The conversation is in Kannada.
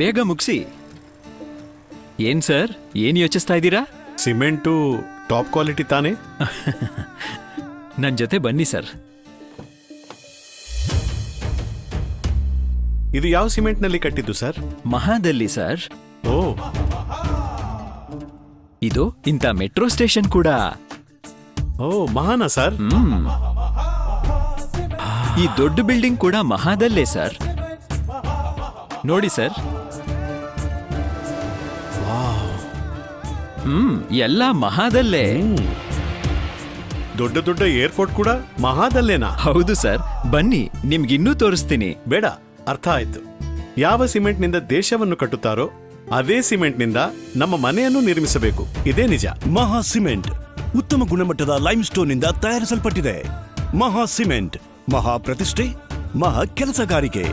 ಬೇಗ ಮುಗಿಸಿ. ಏನ್ ಸರ್, ಏನ್ ಯೋಚಿಸ್ತಾ ಇದ್ದೀರಾ? ಸಿಮೆಂಟು ಟಾಪ್ ಕ್ವಾಲಿಟಿ ತಾನೇ? ನನ್ ಜೊತೆ ಬನ್ನಿ ಸರ್. ಇದು ಯಾವ ಸಿಮೆಂಟ್ನಲ್ಲಿ ಕಟ್ಟಿದ್ದು ಸರ್? ಮಹಾದಲ್ಲಿ ಸರ್. ಓ, ಇದು ಇಂಥ ಮೆಟ್ರೋ ಸ್ಟೇಷನ್ ಕೂಡ. ಓ ಮಹಾನಾ ಸರ್? ಈ ದೊಡ್ಡ ಬಿಲ್ಡಿಂಗ್ ಕೂಡ ಮಹಾದಲ್ಲೇ ಸರ್. ನೋಡಿ ಸರ್. ಎಲ್ಲ ಮಹಾದಲ್ಲೇ. ದೊಡ್ಡ ದೊಡ್ಡ ಏರ್ಪೋರ್ಟ್ ಕೂಡ ಮಹಾದಲ್ಲೇನಾ? ಹೌದು ಸರ್, ಬನ್ನಿ ನಿಮ್ಗಿನ್ನೂ ತೋರಿಸ್ತೀನಿ. ಬೇಡ, ಅರ್ಥ ಆಯ್ತು. ಯಾವ ಸಿಮೆಂಟ್ನಿಂದ ದೇಶವನ್ನು ಕಟ್ಟುತ್ತಾರೋ ಅದೇ ಸಿಮೆಂಟ್ನಿಂದ ನಮ್ಮ ಮನೆಯನ್ನು ನಿರ್ಮಿಸಬೇಕು. ಇದೇ ನಿಜ. ಮಹಾ ಸಿಮೆಂಟ್ ಉತ್ತಮ ಗುಣಮಟ್ಟದ ಲೈಮ್ ಸ್ಟೋನ್ ನಿಂದ ತಯಾರಿಸಲ್ಪಟ್ಟಿದೆ. ಮಹಾ ಸಿಮೆಂಟ್, ಮಹಾ ಪ್ರತಿಷ್ಠೆ, ಮಹಾ ಕೆಲಸಗಾರಿಕೆ.